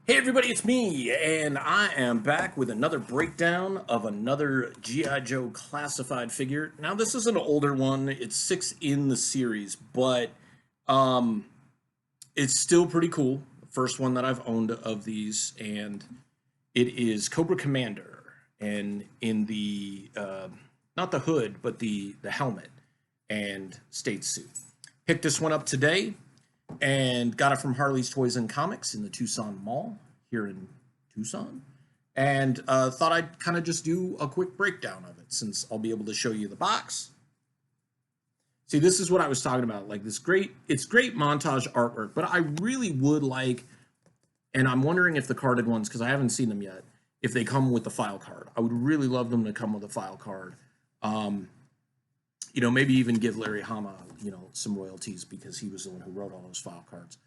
Hey everybody, it's me, and I am back with another breakdown of another G.I. Joe classified figure. Now, this is an older one. It's 6 in the series, but um, it's still pretty cool. First one that I've owned of these, and it is Cobra Commander, and in the not the hood, but the helmet and state suit. Picked this one up today and got it from Harley's Toys and Comics in the Tucson Mall here in Tucson. And thought I'd kind of just do a quick breakdown of it since I'll be able to show you the box. See, this is what I was talking about. Like it's great montage artwork, but I really would like, and I'm wondering if the carded ones, because I haven't seen them yet, if they come with the file card. I would really love them to come with a file card. Maybe even give Larry Hama, some royalties because he was the one who wrote all those file cards.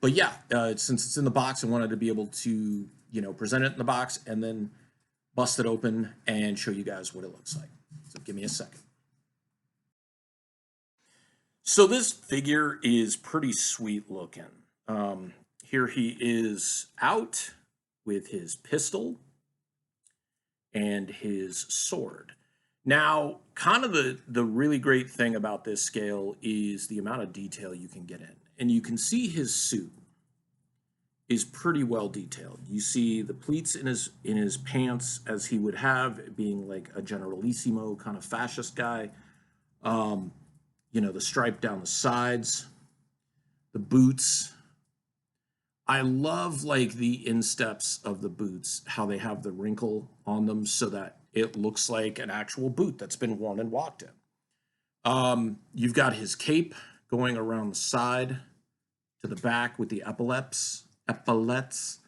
But yeah, since it's in the box, I wanted to be able to, present it in the box and then bust it open and show you guys what it looks like. So give me a second. So this figure is pretty sweet looking. Here he is out with his pistol and his sword. Now, kind of the really great thing about this scale is the amount of detail you can get in. And you can see his suit is pretty well detailed. You see the pleats in his pants as he would have, being like a generalissimo kind of fascist guy. The stripe down the sides, the boots. I love like the insteps of the boots, how they have the wrinkle on them so that it looks like an actual boot that's been worn and walked in. You've got his cape going around the side to the back with the epaulets,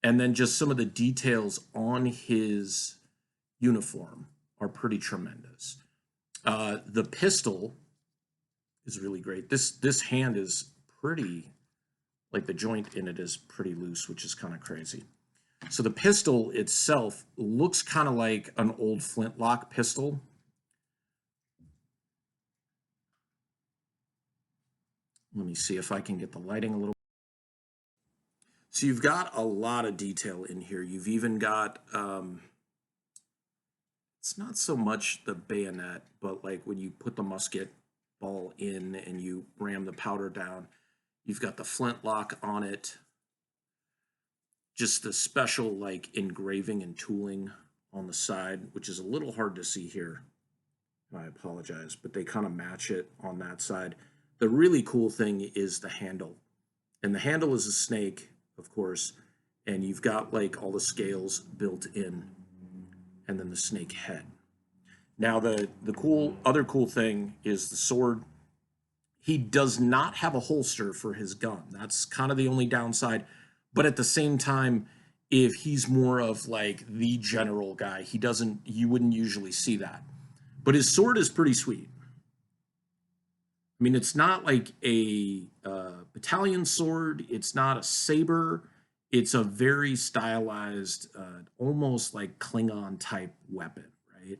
and then just some of the details on his uniform are pretty tremendous. The pistol is really great. This hand is pretty, like the joint in it is pretty loose, which is kind of crazy. So the pistol itself looks kind of like an old flintlock pistol. Let me see if I can get the lighting a little. So you've got a lot of detail in here. You've even got, it's not so much the bayonet, but like when you put the musket ball in and you ram the powder down, you've got the flintlock on it. Just the special like engraving and tooling on the side, which is a little hard to see here. I apologize, but they kind of match it on that side. The really cool thing is the handle. And the handle is a snake, of course, and you've got like all the scales built in and then the snake head. Now the other cool thing is the sword. He does not have a holster for his gun. That's kind of the only downside. But at the same time, if he's more of like the general guy, you wouldn't usually see that. But his sword is pretty sweet. I mean, it's not like a battalion sword. It's not a saber. It's a very stylized, almost like Klingon type weapon, right?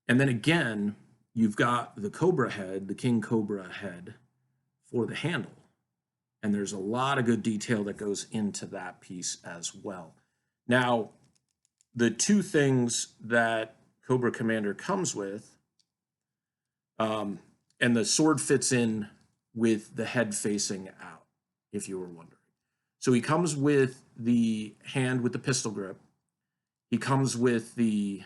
And then again, you've got the Cobra head, the King Cobra head for the handle. And there's a lot of good detail that goes into that piece as well. Now, the two things that Cobra Commander comes with, and the sword fits in with the head facing out, if you were wondering. So he comes with the hand with the pistol grip. He comes with the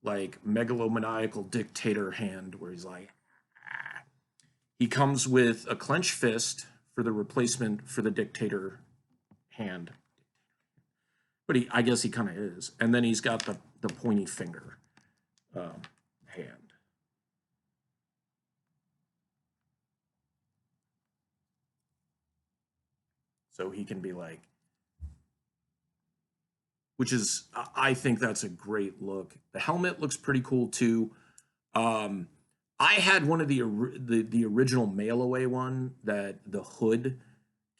like megalomaniacal dictator hand where he's like, ah. He comes with a clenched fist for the replacement for the dictator hand. But I guess he kind of is. And then he's got the pointy finger hand. So he can be like, which is, I think that's a great look. The helmet looks pretty cool too. I had one of the original mail away one that the hood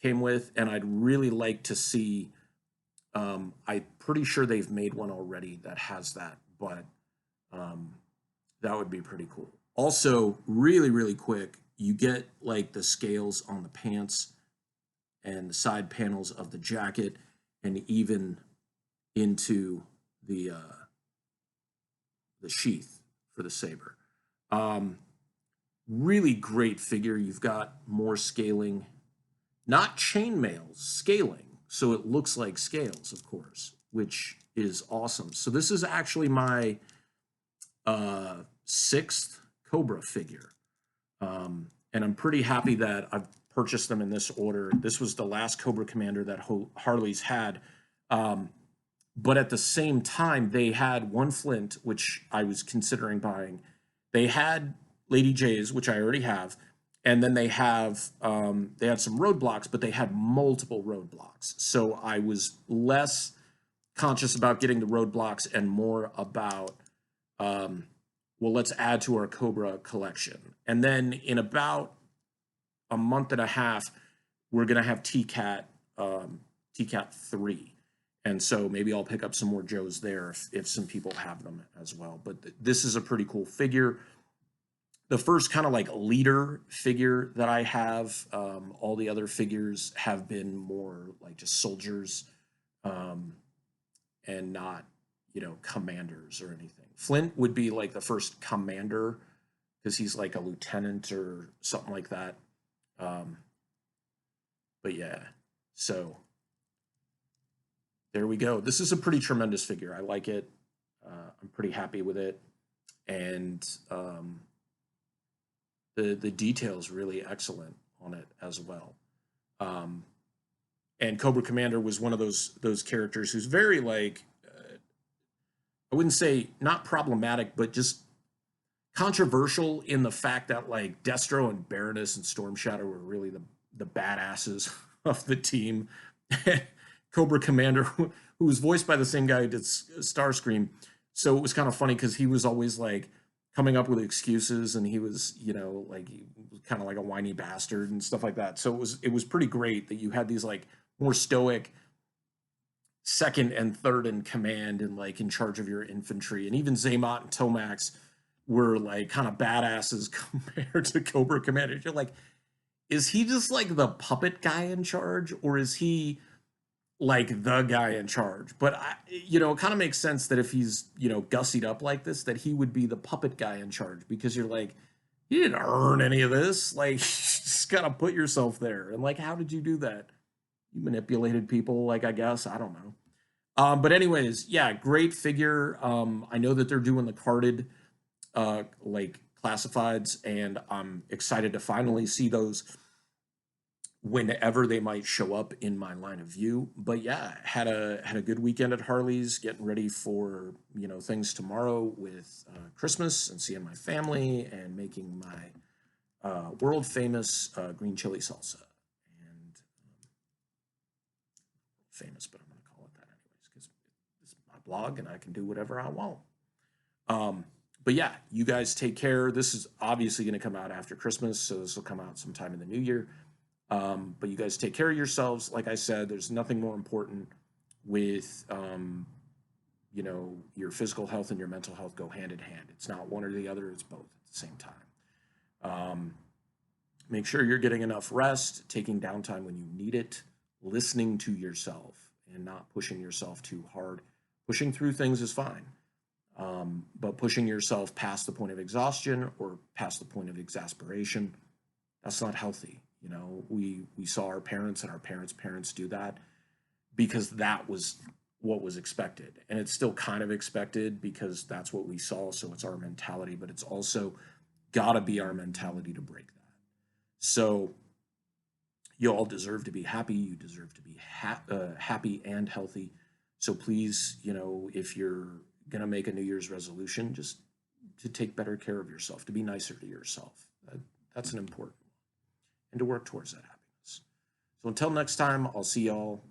came with, and I'd really like to see. I'm pretty sure they've made one already that has that, but that would be pretty cool. Also, really quick, you get like the scales on the pants and the side panels of the jacket, and even into the sheath for the saber. Really great figure. You've got more scaling, not chainmails, scaling, so it looks like scales, of course, which is awesome. So this is actually my 6th Cobra figure, and I'm pretty happy that I've purchased them in this order. This was the last Cobra Commander that Harley's had, but at the same time, they had one Flint, which I was considering buying. They had Lady J's, which I already have, and then they had some roadblocks, but they had multiple roadblocks. So I was less conscious about getting the roadblocks and more about, well, let's add to our Cobra collection. And then in about a month and a half, we're going to have TCAT 3. And so maybe I'll pick up some more Joes there if some people have them as well. But this is a pretty cool figure. The first kind of like leader figure that I have. All the other figures have been more like just soldiers, and not, commanders or anything. Flint would be like the first commander because he's like a lieutenant or something like that. But yeah, so there we go. This is a pretty tremendous figure. I like it. I'm pretty happy with it. And the detail's really excellent on it as well. And Cobra Commander was one of those characters who's very like, I wouldn't say not problematic, but just controversial in the fact that like Destro and Baroness and Storm Shadow were really the badasses of the team. Cobra Commander, who was voiced by the same guy who did Starscream. So it was kind of funny because he was always like coming up with excuses, and he was, like kind of like a whiny bastard and stuff like that. So it was pretty great that you had these like more stoic second and third in command and like in charge of your infantry. And even Zaymot and Tomax were like kind of badasses compared to Cobra Commander. You're like, is he just like the puppet guy in charge, or is he like the guy in charge? But it kind of makes sense that if he's, gussied up like this, that he would be the puppet guy in charge, because you're like, you didn't earn any of this. Like, you just gotta put yourself there. And like, how did you do that? You manipulated people, like, I guess, I don't know. But anyways, yeah, great figure. I know that they're doing the carded like classifieds, and I'm excited to finally see those whenever they might show up in my line of view. But yeah, had a good weekend at Harley's, getting ready for things tomorrow with Christmas and seeing my family and making my world famous green chili salsa. And famous, but I'm going to call it that anyways because it's my blog and I can do whatever I want. But yeah, you guys take care. This is obviously going to come out after Christmas, so this will come out sometime in the new year. But you guys take care of yourselves. Like I said, there's nothing more important with, your physical health and your mental health go hand in hand. It's not one or the other, it's both at the same time. Make sure you're getting enough rest, taking downtime when you need it, listening to yourself and not pushing yourself too hard. Pushing through things is fine. But pushing yourself past the point of exhaustion or past the point of exasperation, that's not healthy. We saw our parents and our parents do that because that was what was expected. And it's still kind of expected because that's what we saw. So it's our mentality, but it's also gotta be our mentality to break that. So you all deserve to be happy. You deserve to be happy and healthy. So please, if you're going to make a New Year's resolution, just to take better care of yourself, to be nicer to yourself. That's an important one. And to work towards that happiness. So until next time, I'll see y'all.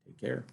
Take care.